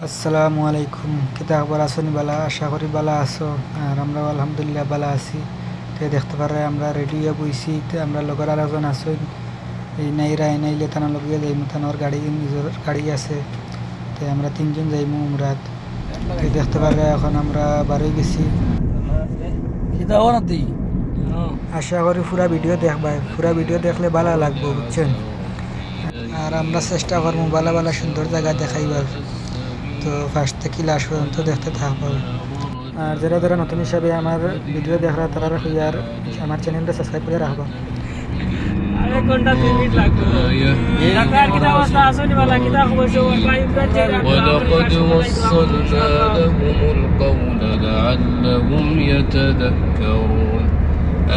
আসসালামু আলাইকুম। কিতা খবর আসনি বালা? আশা করি বালা আছো। আর আমরা আলহামদুলিল্লাহ বালা আছি। তো দেখতে পারে আমরা রেডি হয়ে বইছি। তো আমরা লগর আর একজন আসুন, এই নাইরা নাইলে তানা লगिए যাইমু, তানোর গাড়ি নিজের গাড়ি আছে। তো আমরা তিনজন যাইমু উমরাত। তো দেখতে পারে এখন আমরা বারোই গেছি। আশা করি পুরা ভিডিও দেখবাই, পুরা ভিডিও দেখলে ভালো লাগবে, বুঝছেন? আর আমরা চেষ্টা করবো ভালো ভালো সুন্দর জায়গা দেখাইবার। তো ফার্স্ট থেকে লাস্ট পর্যন্ত দেখতে থাকবো। আর যারা যারা নতুন হিসাবে আমার ভিডিও দেখরা তারা আর আমার চ্যানেলটা সাবস্ক্রাইব করে রাখবো। ولقد وصلنا لهم القول لعلهم يتذكرون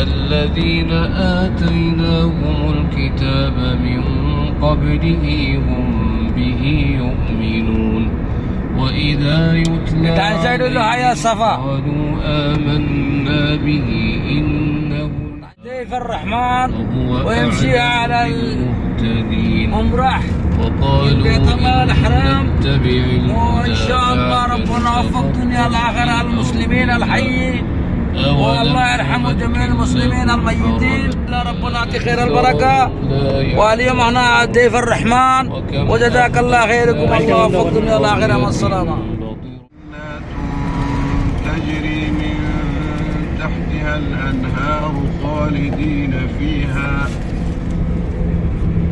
الذين آتيناهم الكتاب من قبله هم به يؤمنون وإذا يتلى قالوا آمنا به إنه ضيف الرحمن ويمشي على الممرح وقالوا بيت الله الحرام، نتبع وإن شاء الله ربنا وفق دنيا الآخرة المسلمين الحيين، والله يرحم جميع المسلمين الميتين. ربنا يعطي خير البركة. واليوم هنا ضيف الرحمن وجزاك الله خيركم، الله وفق دنيا الآخرة. مع السلامة. تجري من تحتها الأنهار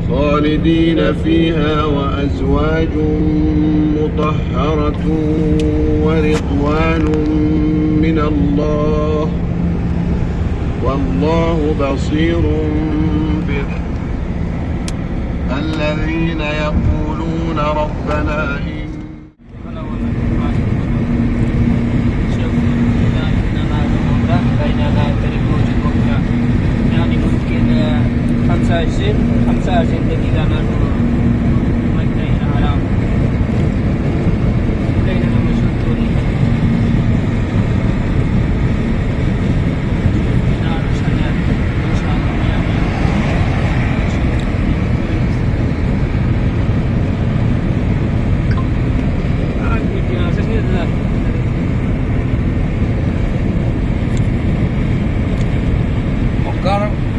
خالدين فيها وأزواج مطهرة ورضوان من الله والله بصير به الذين يقولون ربنا يعني ممكن 25 دقيقة من مكة إلى الحرم. بيننا مشهور توري نار شنيان ما شاء الله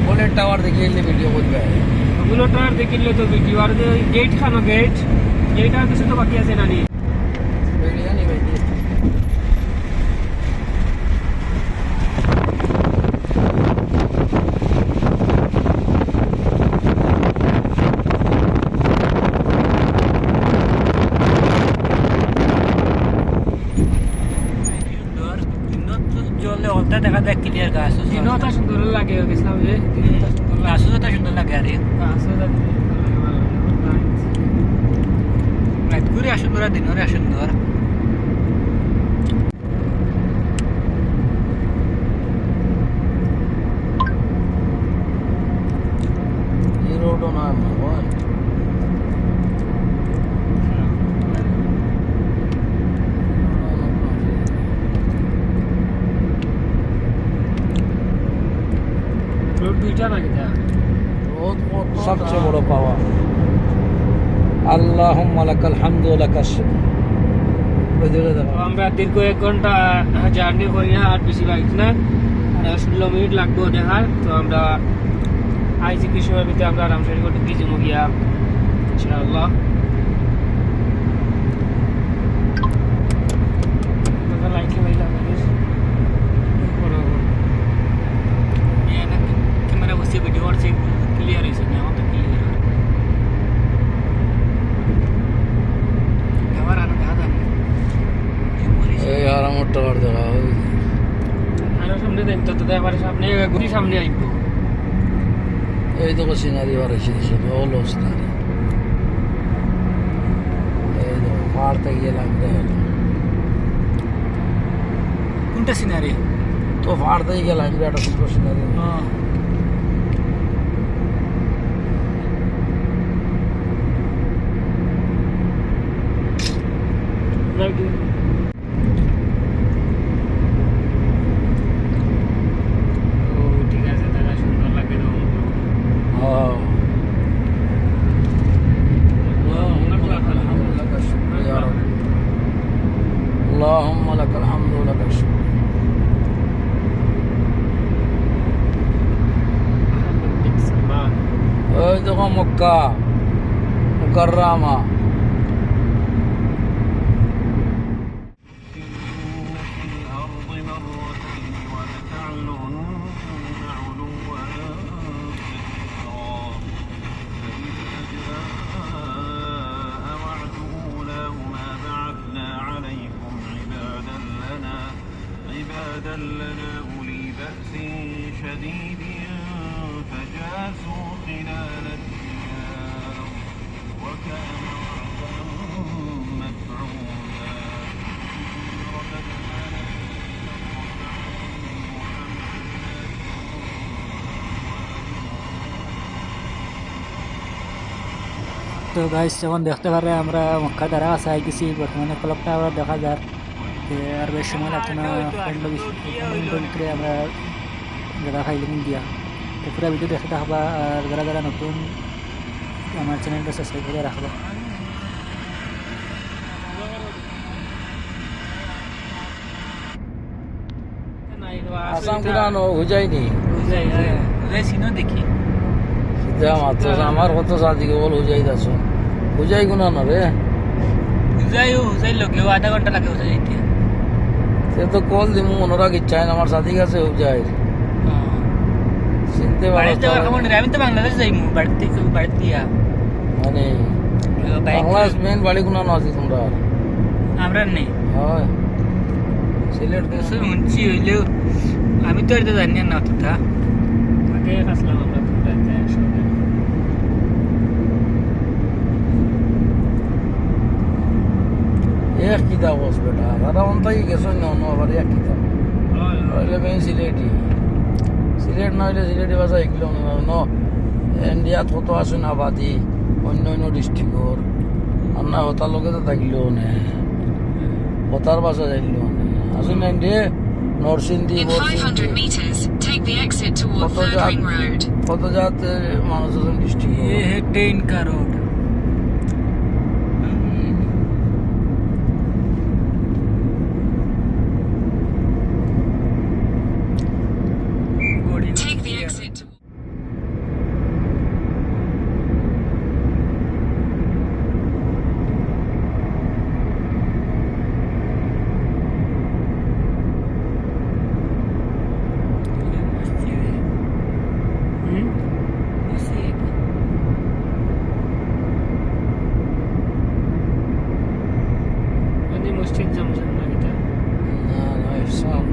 बुलेट टावर देखिए वीडियो बहुत बुलेट टावर देखिए तो वीडियो और गेट खाना गेट আর কিছু তো বাকি আছে নানি ভিডিও নি ভাই দেখা দেখ ক্লিয়ার গাছ দিনটা সুন্দর লাগে গেছিলাম যে গাছটা সুন্দর লাগে আরে গাছটা রাত ঘুরে সুন্দর দিন ওরে সুন্দর এই রোড না বল সবচেয়ে বড় পাওয়া আল্লাহুম্মা লাকাল হামদু ওয়া লাকাশ শুকর। আমরা দীর্ঘ 1 ঘন্টা জার্নি করি আর বেশি লাগছে না, 16 মিনিট লাগবে দেখার। তো আমরা আইজি কি সময় ভিতরে আমরা রামসারি করতে গিয়ে যাবো গিয়া ইনশাআল্লাহ। লাইট লাগাই লাগাইস ক্যামেরা বসে ভিডিও করছে ক্লিয়ার হয়েছে না? আমার তো ক্লিয়ার আবার আনো দেখা যায় এই আর আমার টাওয়ার দেখা হয় আরো সামনে দেন তো এবারে সামনে গুলি সামনে আইবো। এই তো সিনারি বাড়াইছে সব অল সিনারি। এই তো পার থেকে লাগবে কোনটা সিনারি? তো পার থেকে লাগবে একটা সুন্দর সিনারি। হ্যাঁ লাগে ও ঠিক আছে দাদা সুন্দর লাগে তো। হ্যাঁ আলহামদুলিল্লাহ আল্লাহুম্মা লাকাল হামদু ওয়া লাকাশ শুকর। ওই দেখো মক্কা মুকাররামা। في الأرض مرتين ولتعلن علوا كبيرا فإذا جاء وعد أولاهما بعثنا عليكم عبادا لنا أولي بأس شديد فجاسوا خلال الديار وكان وعدا مفعولا তো গাইস যখন দেখতে পারে আমরা মক্কা দ্বারা আসাই গেছি, বর্তমানে ক্লকটা আবার দেখা যায় আর বেশ সময় লাগছে না, 15-20 মিনিট করে আমরা জায়গা খাইলাম দিয়া। তো পুরো ভিডিও দেখতে থাকবা আর যারা যারা নতুন আমার চ্যানেলটা সাবস্ক্রাইব করে রাখবা। আসাম কুরানো হুজাইনি দেখি সিধা মাত্র আমার কত সাদিকে বল হুজাই দাস হুজাই গুনানো রে হুজাই লোকেও আধা ঘন্টা লাগে হুজাই যাইতে। সে তো কল দিমু অনুরাগ ইচ্ছায় আমার সাদিক আছে হুজাই চিনতে আমি তো বাংলাদেশ যাইমু বাড়িতে দিয়া মানে বাংলাদেশ মেন বাড়ি গুনানো আছে তোমরা আমরা নেই হয় সিলেট শুনছি হইলেও আমি তো এটা জানি না অতটা আসলাম আমরা এক কিতাব বস বেটা দাদা অন্তাই গেছো না অন্য আবার এক কিতাব হইলে মেন সিলেটি সিলেট না হইলে সিলেটি ভাষা এগুলো ন ইন্ডিয়াত কত আসুন আবাদি অন্য অন্য ডিস্ট্রিক্টর আমরা হতার লোকে তো থাকলেও নে হতার ভাষা জানলেও নে আসুন না ইন্ডিয়া নরসিংদী কত জাত মানুষ আছেন ডিস্ট্রিক্ট ट्रेन का road Take the exit to मस्जिद जमजम लगता না না ইসলাম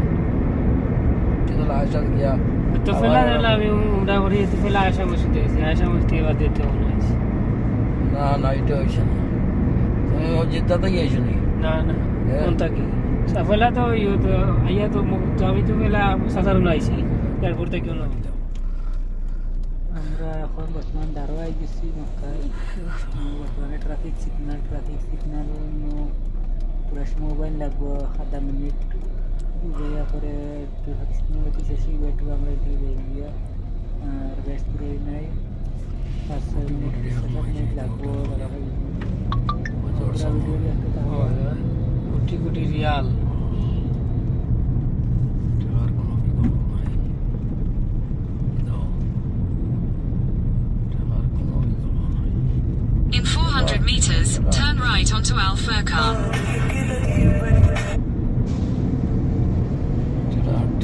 কিন্তু লাস্ট গিয়া तो फिलहाल अभी उमरा हो रही है तो फिलहाल आयशा मस्जिद के बाद देते हो না না এটা হয়েছে না তুমি ও জিদ্দাতে গিয়েছো নাকি ना ना Yeah. कौन तक सफला तो यो तो आया तो আমি তো মেলা সাধারণ আইছি এয়ারপোর্ট থেকে না আমরা এখন বর্তমান দারোয়াই গেছি মক্কায় বর্তমানে ট্রাফিক সিগন্যাল পুরো মোবাইল লাগবো আধা মিনিট যাইয়া করে ট্রাফিক সিগন্যাল দিয়েছি ওয়েট আমরা একটু যাই আর বেশ পুরো নাই 5-6 মিনিট লাগবো ভিডিও দেখতে তাহলে কোটি কোটি রিয়াল আর কোনো বিকল্প নাই দাও আর কোনো বিকল্প নাই In 400 meters, turn right onto Al Furqan. Right.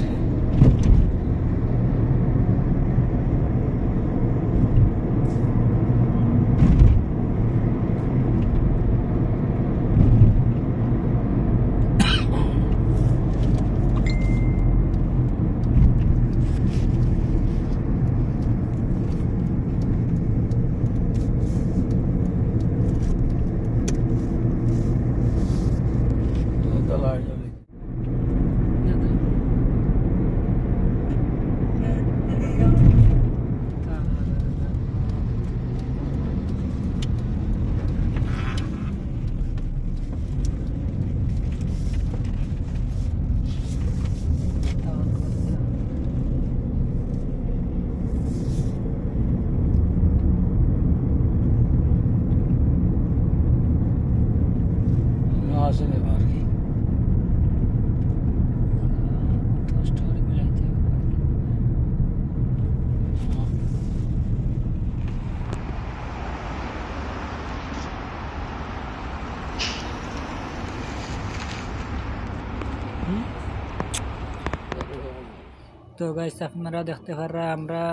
তো গাইস আপনারা দেখতে পারা আমরা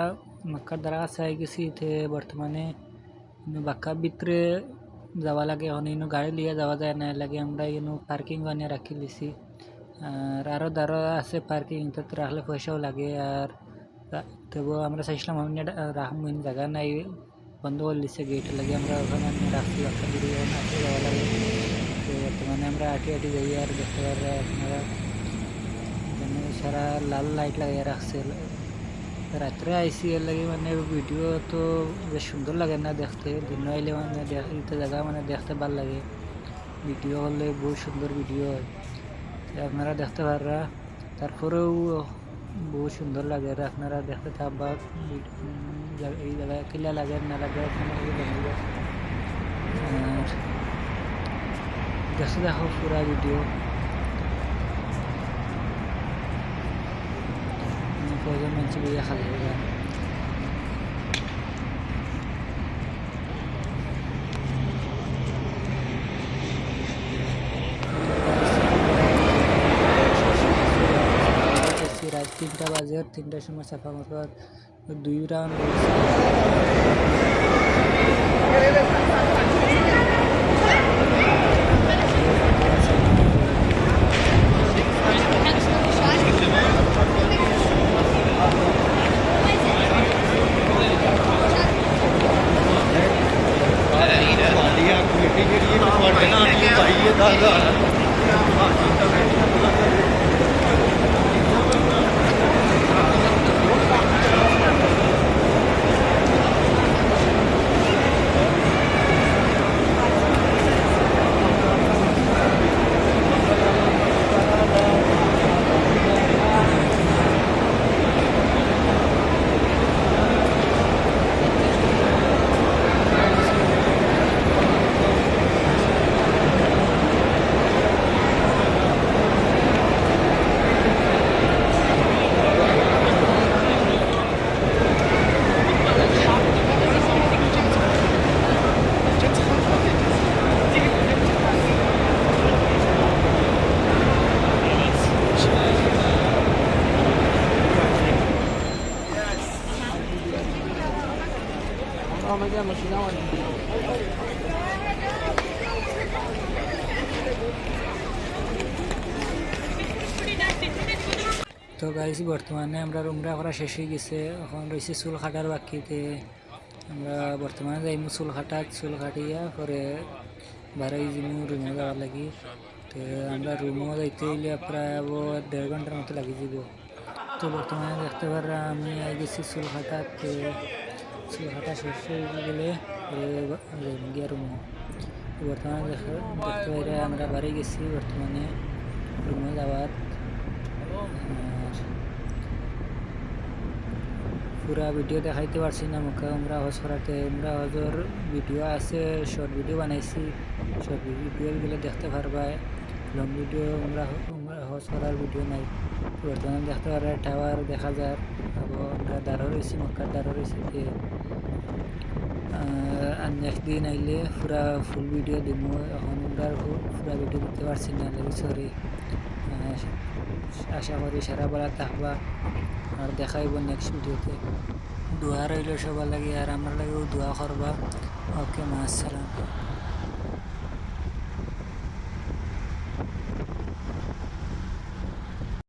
মক্কার দ্বারা চাই গেছি তে বর্তমানে বাক্কার ভিতরে যাওয়া লাগে এখন ইনো গাড়ি লিয়ে যাওয়া যায় না লাগে আমরা ইনো পার্কিং বানিয়ে রাখি দিছি আর আরও দ্বারা আছে পার্কিং তো রাখলে পয়সাও লাগে আর তবুও আমরা চাইছিলাম আমি রাখমিন জায়গা নাই বন্ধ করে দিচ্ছে গেট লাগে আমরা ওখানে রাখছি বাক্কার ভিতরে আটকে যাওয়া লাগে তো বর্তমানে আমরা আটি যাই আর দেখতে পারা আপনারা সারা লাল লাইট লাগিয়ে রাখছে রাত্রে আইসি এর লাগে মানে ভিডিও তো বেশ সুন্দর লাগে না দেখতে দিন আইলে মানে এইটা জায়গা মানে দেখতে ভালো লাগে ভিডিও হলে বহুত সুন্দর ভিডিও হয় আপনারা দেখতে পাররা তারপরেও বহুত সুন্দর লাগে আপনারা দেখতে থাকবা এই জায়গায় কিলা লাগে না লাগে দেখতে দেখো পুরা ভিডিও প্রয়োজন মানছি বইয়া খালি হয়ে যায় রাত 3টা বাজে 3টার সময় সাফা মারবার 2 রাউন্ড তো গাইস বর্তমানে আমরা রুমরা করা শেষ হয়ে গেছে এখন রয়েছে চুল কাটার বাকিতে আমরা বর্তমানে যাইমু চুল কাটিয়া পরে বারাই যাইমু রুমে যাওয়ার লাগি তো আমরা রুমও যাইতে গেলে প্রায় 1.5 ঘন্টার মতো লাগি যাব তো বর্তমানে দেখতে পারা আমি আই গেছি চুল কাটা শেষ হয়ে গেলে গিয়ে রুমে বর্তমানে দেখতে পারে আমরা বাড়ি গেছি বর্তমানে রুমে যাওয়ার পুরা ভিডিও দেখাইতে পারছি না মুখে আমরা হজ করাতে আমরা হজর ভিডিও আছে শর্ট ভিডিও বানাইছি শর্ট ভিডিওগুলো দেখতে পারবা লং ভিডিও আমরা হজ করার ভিডিও নাই বর্তমানে দেখতে পারা টাওয়ার দেখা যায় আমরা দাঁড়ো রয়েছি মক্কার দাঁড়ো রয়েছি আর নেক্সট দিন আইলে পুরা ফুল ভিডিও দিব এখন আমরা পুরা ভিডিও দিতে পারছি না লাগে সরি আশা করি সারা বেলা থাকবা আর দেখাইব নেক্সট ভিডিওতে দোয়া রইল সবার লাগে আর আমার লাগেও দোয়া করবা ওকে মা আসসালাম।